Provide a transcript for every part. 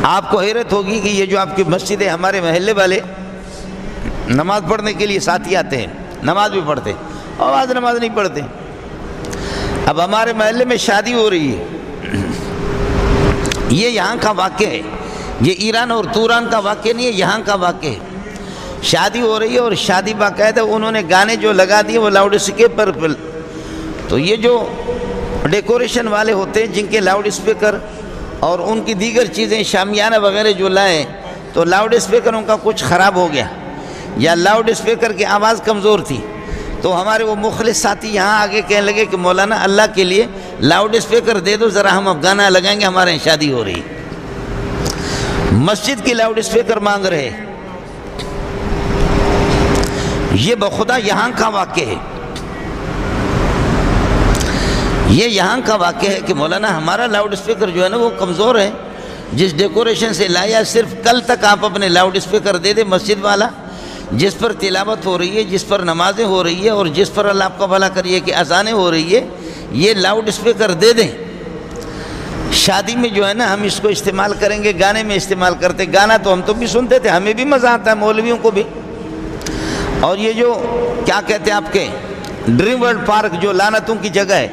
آپ کو حیرت ہوگی کہ یہ جو آپ کی مسجد ہے، ہمارے محلے والے نماز پڑھنے کے لیے ساتھی آتے ہیں، نماز بھی پڑھتے اور آج نماز نہیں پڑھتے۔ اب ہمارے محلے میں شادی ہو رہی ہے، یہ یہاں کا واقعہ ہے، یہ ایران اور توران کا واقعہ نہیں ہے، یہاں کا واقعہ ہے۔ شادی ہو رہی ہے اور شادی باقاعدہ انہوں نے گانے جو لگا دیے وہ لاؤڈ اسپیکر پر، تو یہ جو ڈیکوریشن والے ہوتے ہیں جن کے لاؤڈ اسپیکر اور ان کی دیگر چیزیں شامیانہ وغیرہ جو لائے، تو لاؤڈ اسپیکر ان کا کچھ خراب ہو گیا یا لاؤڈ اسپیکر کی آواز کمزور تھی، تو ہمارے وہ مخلص ساتھی یہاں آگے کہنے لگے کہ مولانا اللہ کے لیے لاؤڈ اسپیکر دے دو ذرا، ہم اب گانا لگائیں گے، ہمارے یہاں شادی ہو رہی۔ مسجد کی لاؤڈ اسپیکر مانگ رہے، یہ بخدا یہاں کا واقعہ ہے، یہ یہاں کا واقعہ ہے کہ مولانا ہمارا لاؤڈ اسپیکر جو ہے نا وہ کمزور ہے، جس ڈیکوریشن سے لایا صرف کل تک آپ اپنے لاؤڈ اسپیکر دے دیں مسجد والا، جس پر تلاوت ہو رہی ہے، جس پر نمازیں ہو رہی ہے اور جس پر اللہ آپ کا بھلا کریے کہ اذانیں ہو رہی ہے، یہ لاؤڈ اسپیکر دے دیں۔ شادی میں جو ہے نا ہم اس کو استعمال کریں گے، گانے میں استعمال کرتے، گانا تو ہم تو بھی سنتے تھے، ہمیں بھی مزہ آتا ہے، مولویوں کو بھی۔ اور یہ جو کیا کہتے ہیں آپ کے ڈریم ورلڈ پارک جو لعنتوں کی جگہ ہے،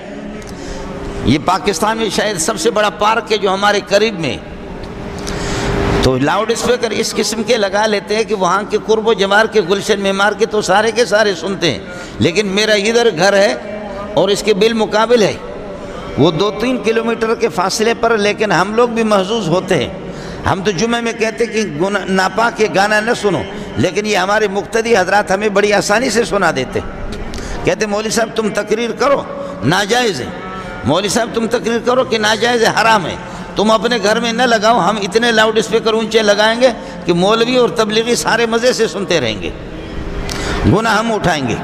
یہ پاکستان میں شاید سب سے بڑا پارک ہے جو ہمارے قریب میں، تو لاؤڈ اسپیکر اس قسم کے لگا لیتے ہیں کہ وہاں کے قرب و جوار کے گلشن معمار کے تو سارے کے سارے سنتے ہیں، لیکن میرا ادھر گھر ہے اور اس کے بالمقابل ہے وہ 2-3 کلومیٹر کے فاصلے پر، لیکن ہم لوگ بھی محظوظ ہوتے ہیں۔ ہم تو جمعہ میں کہتے کہ ناپاک کے گانا نہ سنو، لیکن یہ ہمارے مقتدی حضرات ہمیں بڑی آسانی سے سنا دیتے، کہتے مولوی صاحب تم تقریر کرو ناجائز ہے، مولوی صاحب تم تقریر کرو کہ ناجائز ہے، حرام ہے، تم اپنے گھر میں نہ لگاؤ، ہم اتنے لاؤڈ اسپیکر اونچے لگائیں گے کہ مولوی اور تبلیغی سارے مزے سے سنتے رہیں گے، گناہ ہم اٹھائیں گے۔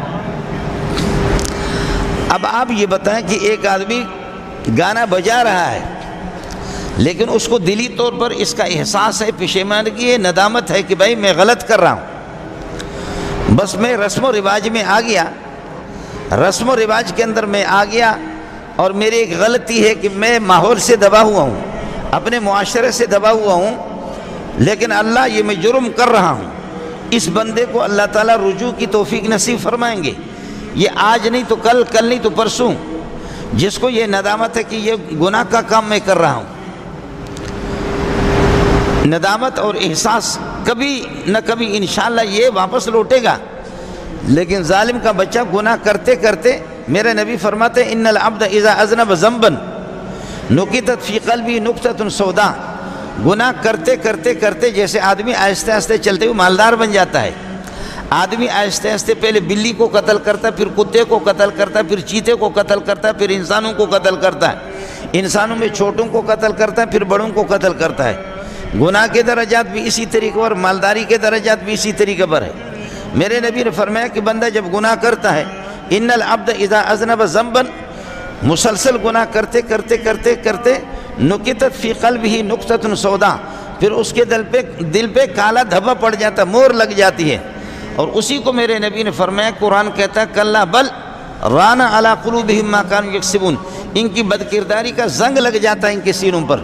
اب آپ یہ بتائیں کہ ایک آدمی گانا بجا رہا ہے لیکن اس کو دلی طور پر اس کا احساس ہے، پشیمانگی ہے، ندامت ہے کہ بھائی میں غلط کر رہا ہوں، بس میں رسم و رواج میں آ گیا، رسم و رواج کے اندر میں آ گیا، اور میری ایک غلطی ہے کہ میں ماحول سے دبا ہوا ہوں، اپنے معاشرے سے دبا ہوا ہوں، لیکن اللہ یہ میں جرم کر رہا ہوں، اس بندے کو اللہ تعالیٰ رجوع کی توفیق نصیب فرمائیں گے، یہ آج نہیں تو کل، کل نہیں تو پرسوں، جس کو یہ ندامت ہے کہ یہ گناہ کا کام میں کر رہا ہوں۔ ندامت اور احساس کبھی نہ کبھی انشاءاللہ یہ واپس لوٹے گا، لیکن ظالم کا بچہ گناہ کرتے کرتے، میرے نبی فرماتے ہیں ان العبد اذا اذنب ذنبا نکتت فی قلبی نکتۃ سودا، گناہ کرتے کرتے کرتے جیسے آدمی آہستہ آہستہ چلتے ہوئے مالدار بن جاتا ہے، آدمی آہستہ آہستہ پہلے بلی کو قتل کرتا ہے، پھر کتے کو قتل کرتا ہے، پھر چیتے کو قتل کرتا ہے، پھر انسانوں کو قتل کرتا ہے، انسانوں میں چھوٹوں کو قتل کرتا ہے، پھر بڑوں کو قتل کرتا ہے۔ گناہ کے درجات بھی اسی طریقے پر، مالداری کے درجات بھی اسی طریقے پر ہے۔ میرے نبی نے فرمایا کہ بندہ جب گناہ کرتا ہے، ان العبد اذا اذنب ذنبا، مسلسل گناہ کرتے کرتے کرتے کرتے نکتت فی قلبہ نکتۃ سودا، پھر اس کے دل پہ کالا دھبا پڑ جاتا، مور لگ جاتی ہے، اور اسی کو میرے نبی نے فرمایا، قرآن کہتا ہے کلا بل ران علی قلوبہم ما کانوا یکسبون، ان کی بدکرداری کا زنگ لگ جاتا ہے ان کے سینوں پر،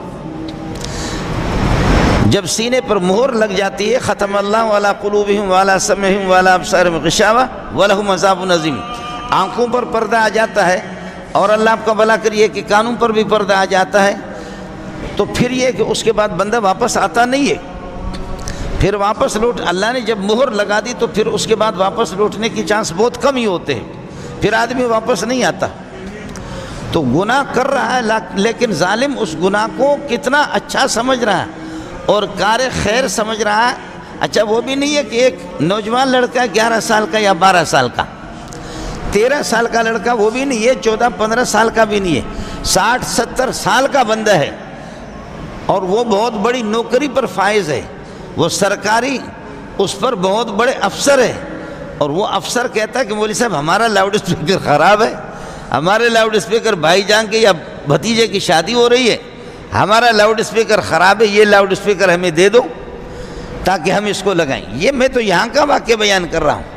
جب سینے پر مہر لگ جاتی ہے، ختم اللہ علی قلوبہم وعلی سمعہم وعلی ابصارہم غشاوہ ولہم عذاب عظیم، آنکھوں پر پردہ آ جاتا ہے، اور اللہ آپ کا بھلا کریے کہ کانوں پر بھی پردہ آ جاتا ہے، تو پھر یہ کہ اس کے بعد بندہ واپس آتا نہیں ہے، پھر واپس لوٹ، اللہ نے جب مہر لگا دی تو پھر اس کے بعد واپس لوٹنے کی چانس بہت کم ہی ہوتے ہیں، پھر آدمی واپس نہیں آتا۔ تو گناہ کر رہا ہے لیکن ظالم اس گناہ کو کتنا اچھا سمجھ رہا ہے اور کار خیر سمجھ رہا ہے۔ اچھا وہ بھی نہیں ہے کہ ایک نوجوان لڑکا 11 سال کا یا 12 سال کا، 13 سال کا لڑکا وہ بھی نہیں ہے، 14-15 سال کا بھی نہیں ہے، 60-70 سال کا بندہ ہے، اور وہ بہت بڑی نوکری پر فائز ہے، وہ سرکاری اس پر بہت بڑے افسر ہے، اور وہ افسر کہتا ہے کہ مولوی صاحب ہمارا لاؤڈ اسپیکر خراب ہے، ہمارے لاؤڈ اسپیکر بھائی جان کے یا بھتیجے کی شادی ہو رہی ہے، ہمارا لاؤڈ اسپیکر خراب ہے، یہ لاؤڈ اسپیکر ہمیں دے دو تاکہ ہم اس کو لگائیں۔ یہ میں تو یہاں کا واقعہ بیان کر رہا ہوں۔